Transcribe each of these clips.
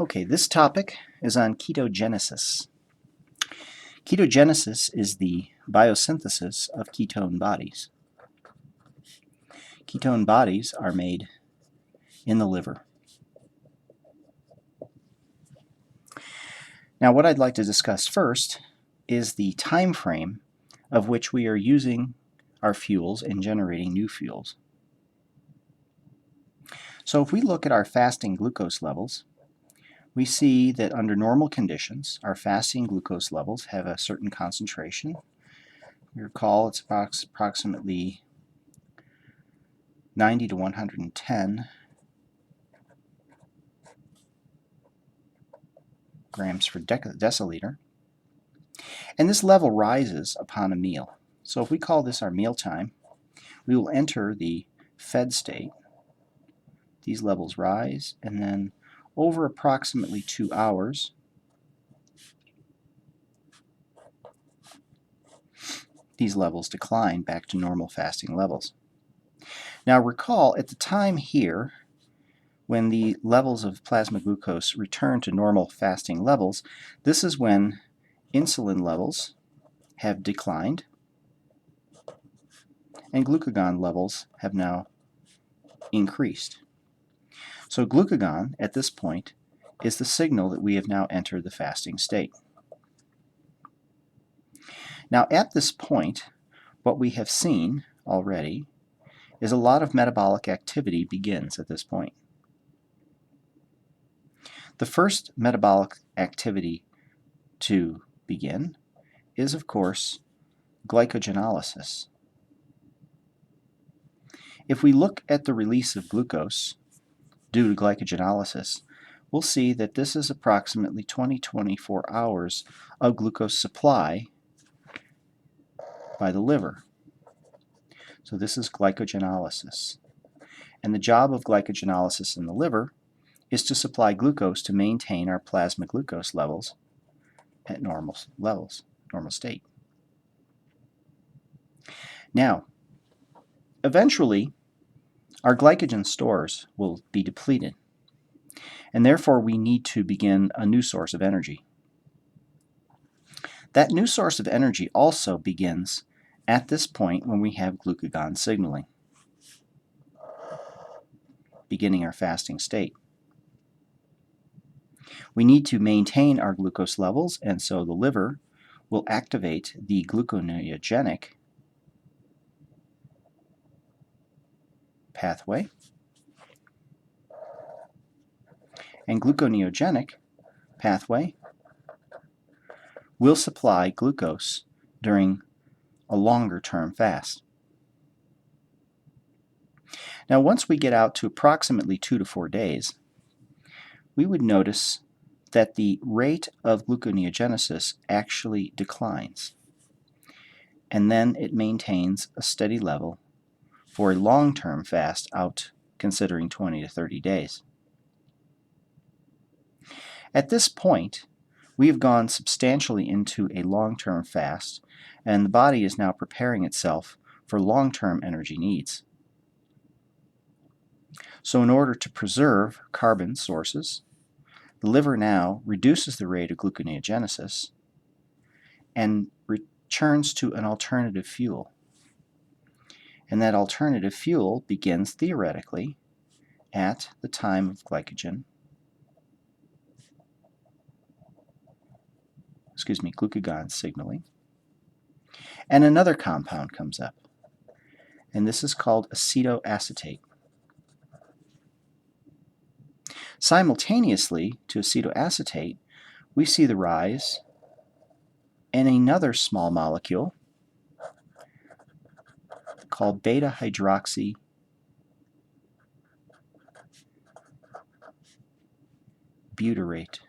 Okay, this topic is on ketogenesis. Ketogenesis is the biosynthesis of ketone bodies. Ketone bodies are made in the liver. Now, what I'd like to discuss first is the time frame of which we are using our fuels and generating new fuels. So if we look at our fasting glucose levels, we see that under normal conditions, our fasting glucose levels have a certain concentration. You recall it's approximately 90 to 110 grams per deciliter. And this level rises upon a meal. So if we call this our meal time, we will enter the fed state. These levels rise, and then over approximately 2 hours, these levels decline back to normal fasting levels. Now recall, at the time here, when the levels of plasma glucose return to normal fasting levels, this is when insulin levels have declined and glucagon levels have now increased. So glucagon, at this point, is the signal that we have now entered the fasting state. Now at this point, what we have seen already is a lot of metabolic activity begins at this point. The first metabolic activity to begin is, of course, glycogenolysis. If we look at the release of glucose due to glycogenolysis, we'll see that this is approximately 24 hours of glucose supply by the liver. So this is glycogenolysis. And the job of glycogenolysis in the liver is to supply glucose to maintain our plasma glucose levels at normal state. Now, eventually, our glycogen stores will be depleted, and therefore we need to begin a new source of energy. That new source of energy also begins at this point when we have glucagon signaling, beginning our fasting state. We need to maintain our glucose levels, and so the liver will activate the gluconeogenic pathway. And gluconeogenic pathway will supply glucose during a longer-term fast. Now, once we get out to approximately 2 to 4 days, we would notice that the rate of gluconeogenesis actually declines, and then it maintains a steady level for a long-term fast out considering 20 to 30 days. At this point, we have gone substantially into a long-term fast, and the body is now preparing itself for long-term energy needs. So in order to preserve carbon sources, the liver now reduces the rate of gluconeogenesis and returns to an alternative fuel. And that alternative fuel begins theoretically at the time of glucagon signaling. And another compound comes up, and this is called acetoacetate. Simultaneously to acetoacetate, we see the rise in another small molecule called beta-hydroxybutyrate.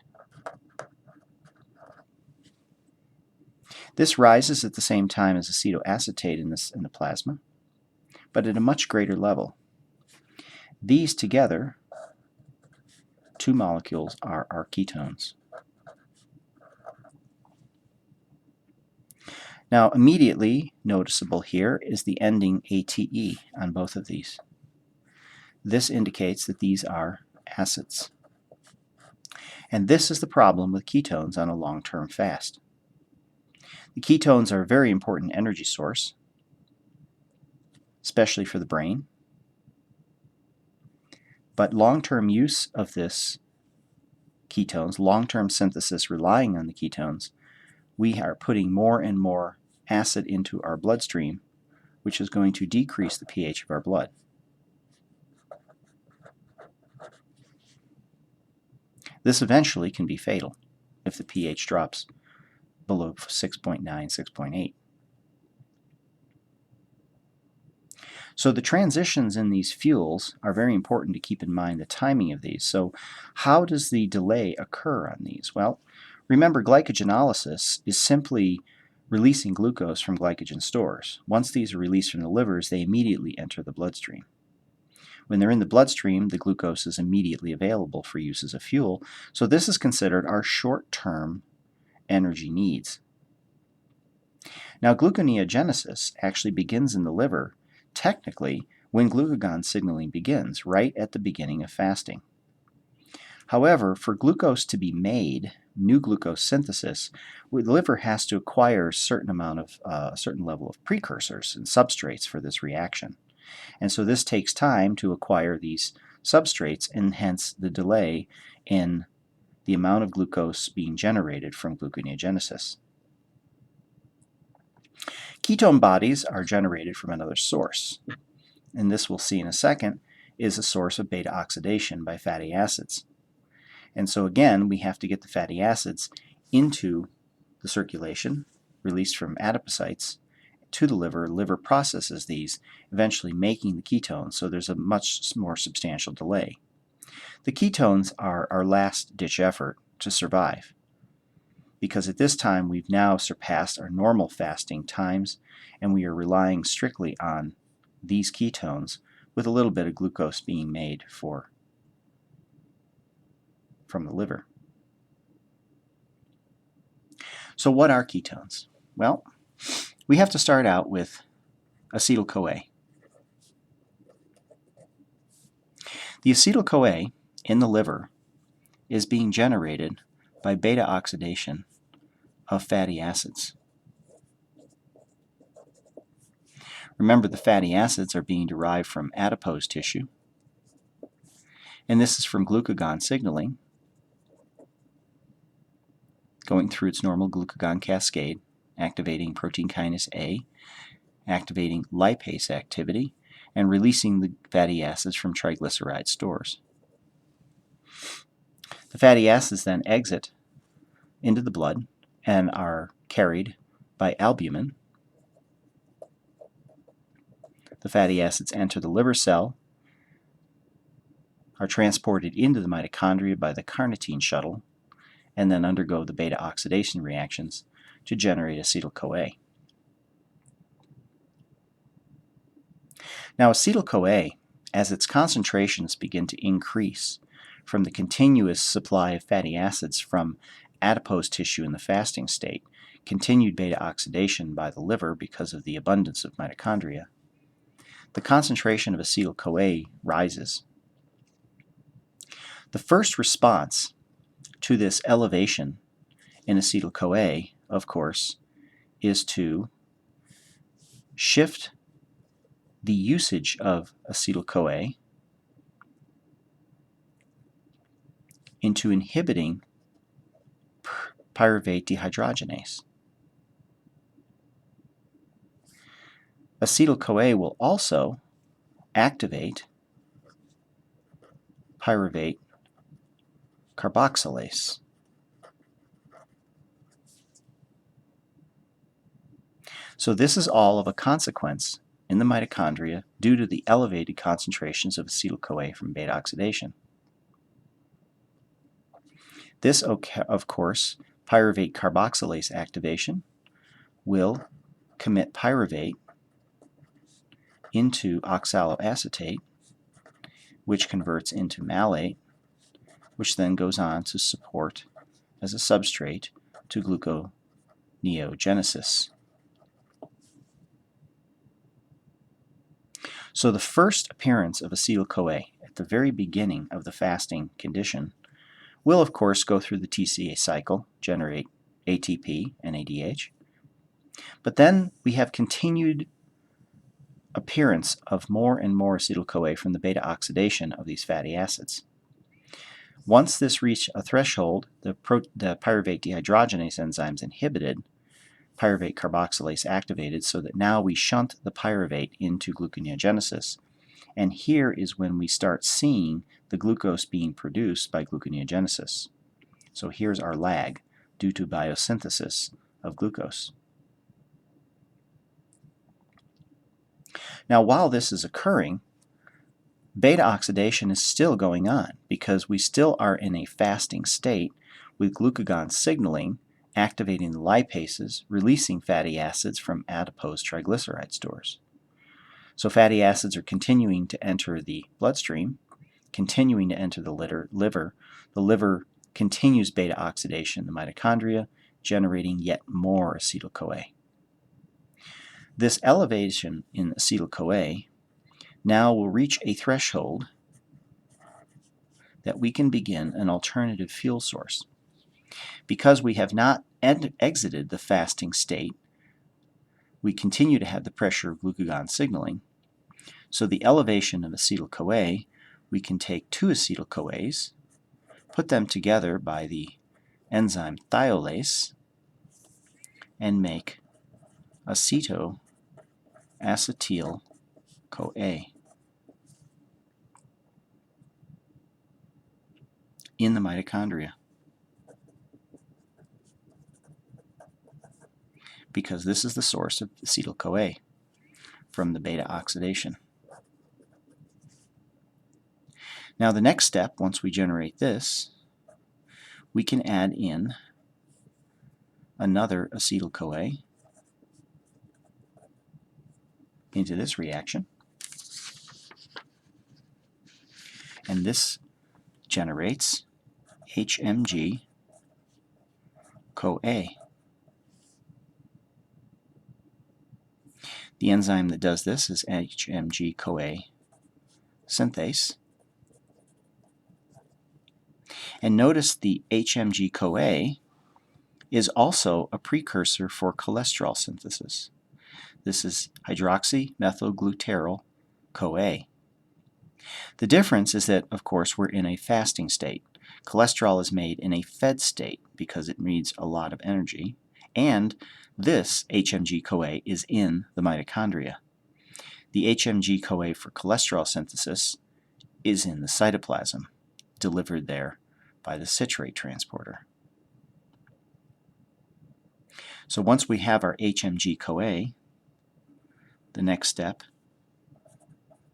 This rises at the same time as acetoacetate in the plasma, but at a much greater level. These together, two molecules, are our ketones. Now, immediately noticeable here is the ending ATE on both of these. This indicates that these are acids. And this is the problem with ketones on a long-term fast. The ketones are a very important energy source, especially for the brain. But long-term use of this ketones, long-term synthesis relying on the ketones, we are putting more and more acid into our bloodstream, which is going to decrease the pH of our blood. This eventually can be fatal if the pH drops below 6.9, 6.8. So the transitions in these fuels are very important to keep in mind the timing of these. So how does the delay occur on these? Well, remember, glycogenolysis is simply releasing glucose from glycogen stores. Once these are released from the livers, they immediately enter the bloodstream. When they're in the bloodstream, the glucose is immediately available for use as a fuel. So this is considered our short-term energy needs. Now, gluconeogenesis actually begins in the liver, technically, when glucagon signaling begins, right at the beginning of fasting. However, for glucose to be made, new glucose synthesis, the liver has to acquire a certain level of precursors and substrates for this reaction. And so this takes time to acquire these substrates, and hence the delay in the amount of glucose being generated from gluconeogenesis. Ketone bodies are generated from another source, and this we'll see in a second is a source of beta oxidation by fatty acids. And so again, we have to get the fatty acids into the circulation, released from adipocytes, to the liver. Liver processes these, eventually making the ketones, so there's a much more substantial delay. The ketones are our last-ditch effort to survive, because at this time we've now surpassed our normal fasting times, and we are relying strictly on these ketones with a little bit of glucose being made from the liver. So what are ketones? Well, we have to start out with acetyl-CoA. The acetyl-CoA in the liver is being generated by beta oxidation of fatty acids. Remember, the fatty acids are being derived from adipose tissue, and this is from glucagon signaling going through its normal glucagon cascade, activating protein kinase A, activating lipase activity, and releasing the fatty acids from triglyceride stores. The fatty acids then exit into the blood and are carried by albumin. The fatty acids enter the liver cell, are transported into the mitochondria by the carnitine shuttle, and then undergo the beta oxidation reactions to generate acetyl-CoA. Now, acetyl-CoA, as its concentrations begin to increase from the continuous supply of fatty acids from adipose tissue in the fasting state, continued beta oxidation by the liver because of the abundance of mitochondria, the concentration of acetyl-CoA rises. The first response to this elevation in acetyl-CoA, of course, is to shift the usage of acetyl-CoA into inhibiting pyruvate dehydrogenase. Acetyl-CoA will also activate pyruvate carboxylase. So this is all of a consequence in the mitochondria due to the elevated concentrations of acetyl-CoA from beta oxidation. This, of course, pyruvate carboxylase activation will commit pyruvate into oxaloacetate, which converts into malate, which then goes on to support as a substrate to gluconeogenesis. So the first appearance of acetyl-CoA at the very beginning of the fasting condition will, of course, go through the TCA cycle, generate ATP, NADH. But then we have continued appearance of more and more acetyl-CoA from the beta oxidation of these fatty acids. Once this reached a threshold, the pyruvate dehydrogenase enzymes inhibited, pyruvate carboxylase activated, so that now we shunt the pyruvate into gluconeogenesis. And here is when we start seeing the glucose being produced by gluconeogenesis. So here's our lag due to biosynthesis of glucose. Now, while this is occurring, beta oxidation is still going on because we still are in a fasting state with glucagon signaling activating the lipases, releasing fatty acids from adipose triglyceride stores. So fatty acids are continuing to enter the bloodstream, continuing to enter the liver. The liver continues beta oxidation in the mitochondria, generating yet more acetyl-CoA. This elevation in acetyl-CoA now will reach a threshold that we can begin an alternative fuel source. Because we have not exited the fasting state, we continue to have the pressure of glucagon signaling. So the elevation of acetyl-CoA, we can take two acetyl-CoAs, put them together by the enzyme thiolase, and make acetoacetyl-CoA in the mitochondria. Because this is the source of acetyl-CoA from the beta oxidation. Now the next step, once we generate this, we can add in another acetyl-CoA into this reaction. And this generates HMG-CoA. The enzyme that does this is HMG-CoA synthase. And notice the HMG-CoA is also a precursor for cholesterol synthesis. This is hydroxymethylglutaryl-CoA. The difference is that, of course, we're in a fasting state. Cholesterol is made in a fed state because it needs a lot of energy, and this HMG-CoA is in the mitochondria. The HMG-CoA for cholesterol synthesis is in the cytoplasm, delivered there by the citrate transporter. So once we have our HMG-CoA, the next step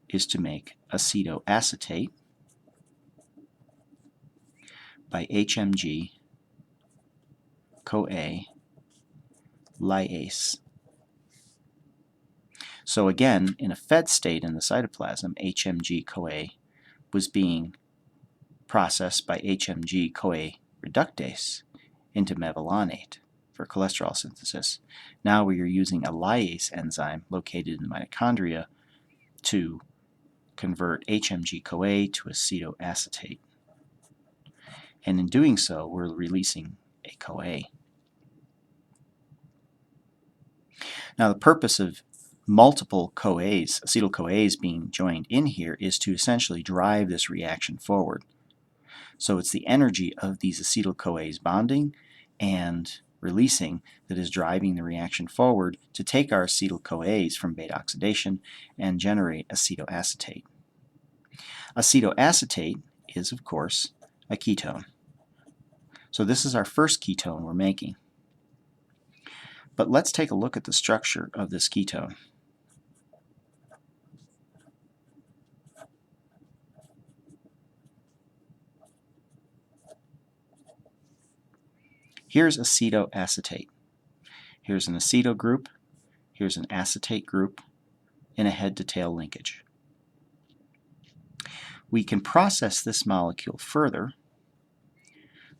is to make acetoacetate by HMG-CoA lyase. So again, in a fed state in the cytoplasm, HMG-CoA was being processed by HMG-CoA reductase into mevalonate for cholesterol synthesis. Now we are using a lyase enzyme located in the mitochondria to convert HMG-CoA to acetoacetate. And in doing so, we're releasing a CoA. Now the purpose of multiple CoAs, acetyl-CoAs being joined in here is to essentially drive this reaction forward. So it's the energy of these acetyl-CoAs bonding and releasing that is driving the reaction forward to take our acetyl-CoAs from beta oxidation and generate acetoacetate. Acetoacetate is, of course, a ketone. So this is our first ketone we're making. But let's take a look at the structure of this ketone. Here's acetoacetate. Here's an aceto group, here's an acetate group in a head-to-tail linkage. We can process this molecule further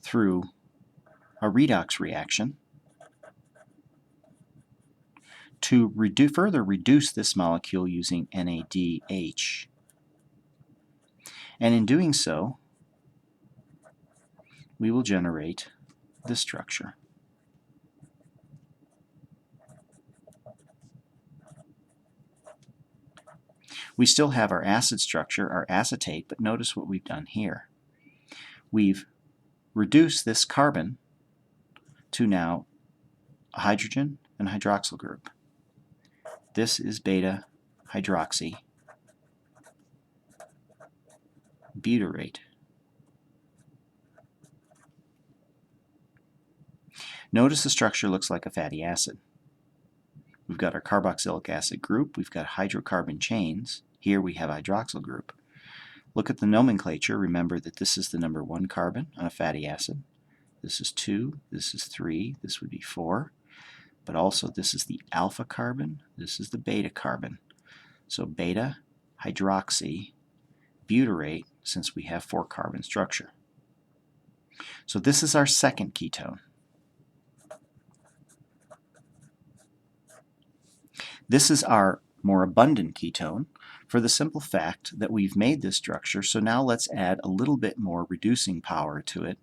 through a redox reaction to further reduce this molecule using NADH. And in doing so, we will generate this structure. We still have our acid structure, our acetate, but notice what we've done here. We've reduced this carbon to now a hydrogen and hydroxyl group. This is beta hydroxy butyrate. Notice the structure looks like a fatty acid. We've got our carboxylic acid group, we've got hydrocarbon chains. Here we have hydroxyl group. Look at the nomenclature. Remember that this is the number 1 carbon on a fatty acid. This is 2, this is 3, this would be 4. But also this is the alpha carbon, this is the beta carbon. So beta hydroxy butyrate, since we have 4 carbon structure. So this is our second ketone. This is our more abundant ketone for the simple fact that we've made this structure, so now let's add a little bit more reducing power to it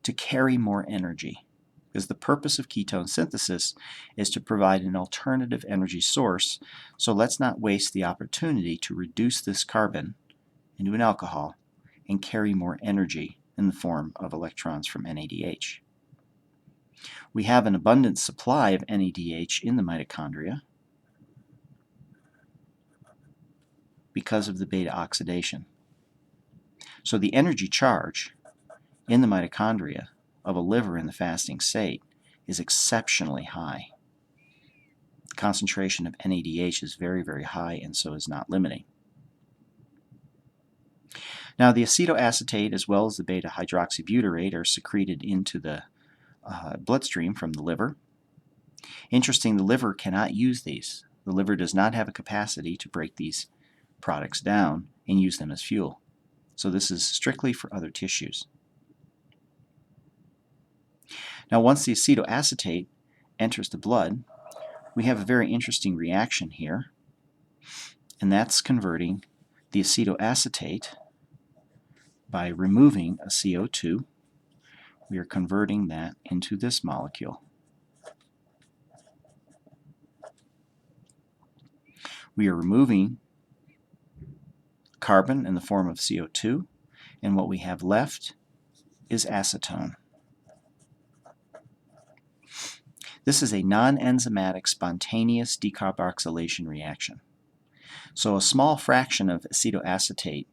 to carry more energy. Because the purpose of ketone synthesis is to provide an alternative energy source, so let's not waste the opportunity to reduce this carbon into an alcohol and carry more energy in the form of electrons from NADH. We have an abundant supply of NADH in the mitochondria because of the beta oxidation. So the energy charge in the mitochondria of a liver in the fasting state is exceptionally high. The concentration of NADH is very, very high, and so is not limiting. Now the acetoacetate as well as the beta hydroxybutyrate are secreted into the bloodstream from the liver. Interesting, the liver cannot use these. The liver does not have a capacity to break these products down and use them as fuel. So this is strictly for other tissues. Now once the acetoacetate enters the blood, we have a very interesting reaction here, and that's converting the acetoacetate by removing a CO2. We are converting that into this molecule. We are removing carbon in the form of CO2, and what we have left is acetone. This is a non-enzymatic spontaneous decarboxylation reaction. So a small fraction of acetoacetate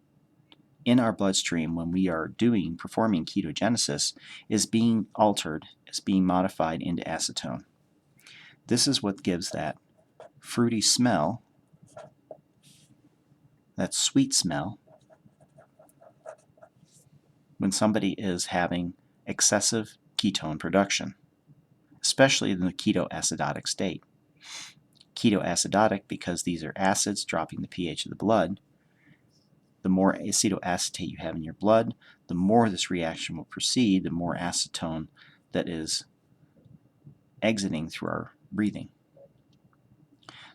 in our bloodstream when we are performing ketogenesis is being altered, is being modified into acetone. This is what gives that fruity smell, that sweet smell, when somebody is having excessive ketone production, especially in the ketoacidotic state. Ketoacidotic because these are acids dropping the pH of the blood. The more acetoacetate you have in your blood, the more this reaction will proceed, the more acetone that is exiting through our breathing.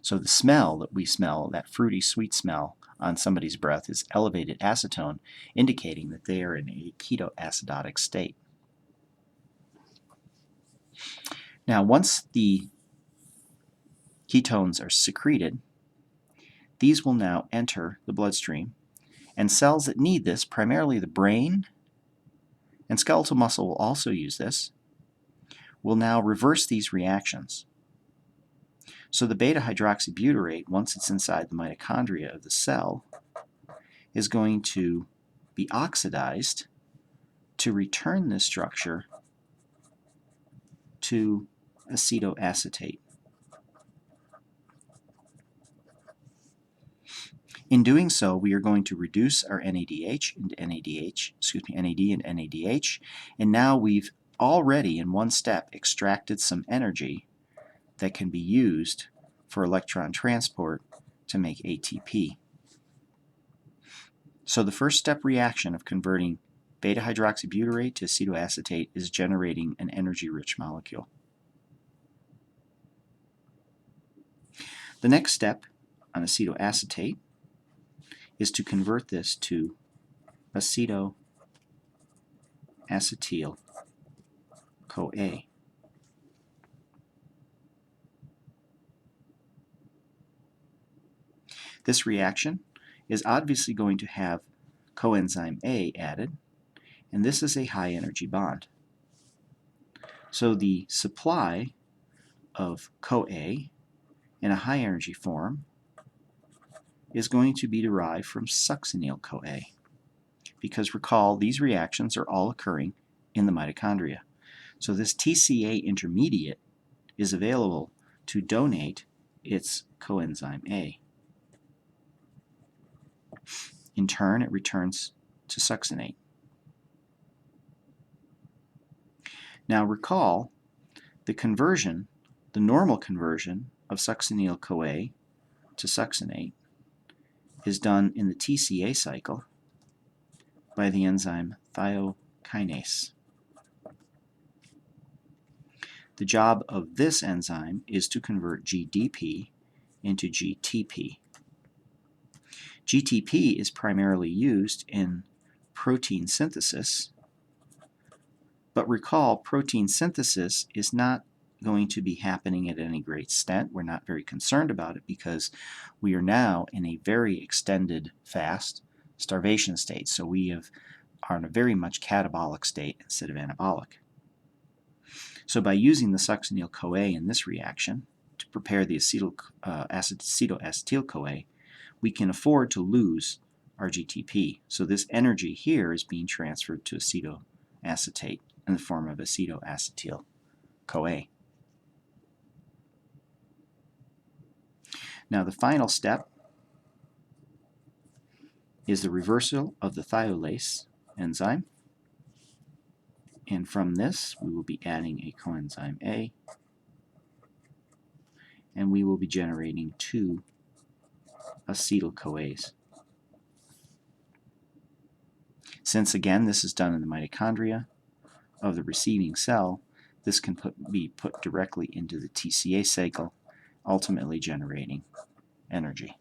So the smell that we smell, that fruity sweet smell on somebody's breath, is elevated acetone, indicating that they are in a ketoacidotic state. Now once the ketones are secreted, these will now enter the bloodstream, and cells that need this, primarily the brain and skeletal muscle will also use this, will now reverse these reactions. So the beta hydroxybutyrate, once it's inside the mitochondria of the cell, is going to be oxidized to return this structure to acetoacetate. In doing so, we are going to reduce our NADH into NAD and NADH, and now we've already in one step extracted some energy that can be used for electron transport to make ATP. So the first step reaction of converting beta hydroxybutyrate to acetoacetate is generating an energy-rich molecule. The next step on acetoacetate is to convert this to acetoacetate. acetyl-CoA. This reaction is obviously going to have coenzyme A added, and this is a high energy bond. So the supply of CoA in a high energy form is going to be derived from succinyl-CoA, because recall, these reactions are all occurring in the mitochondria. So this TCA intermediate is available to donate its coenzyme A. In turn, it returns to succinate. Now recall, the conversion, the normal conversion of succinyl-CoA to succinate is done in the TCA cycle by the enzyme thiokinase. The job of this enzyme is to convert GDP into GTP. GTP is primarily used in protein synthesis, but recall, protein synthesis is not going to be happening at any great extent. We're not very concerned about it because we are now in a very extended fast starvation state. So we are in a very much catabolic state instead of anabolic. So by using the succinyl-CoA in this reaction to prepare the acetyl-CoA, we can afford to lose our GTP. So this energy here is being transferred to acetoacetate in the form of acetoacetyl-CoA. Now the final step is the reversal of the thiolase enzyme. And from this, we will be adding a coenzyme A, and we will be generating 2 acetyl-CoAs. Since, again, this is done in the mitochondria of the receiving cell, this can be put directly into the TCA cycle, ultimately generating energy.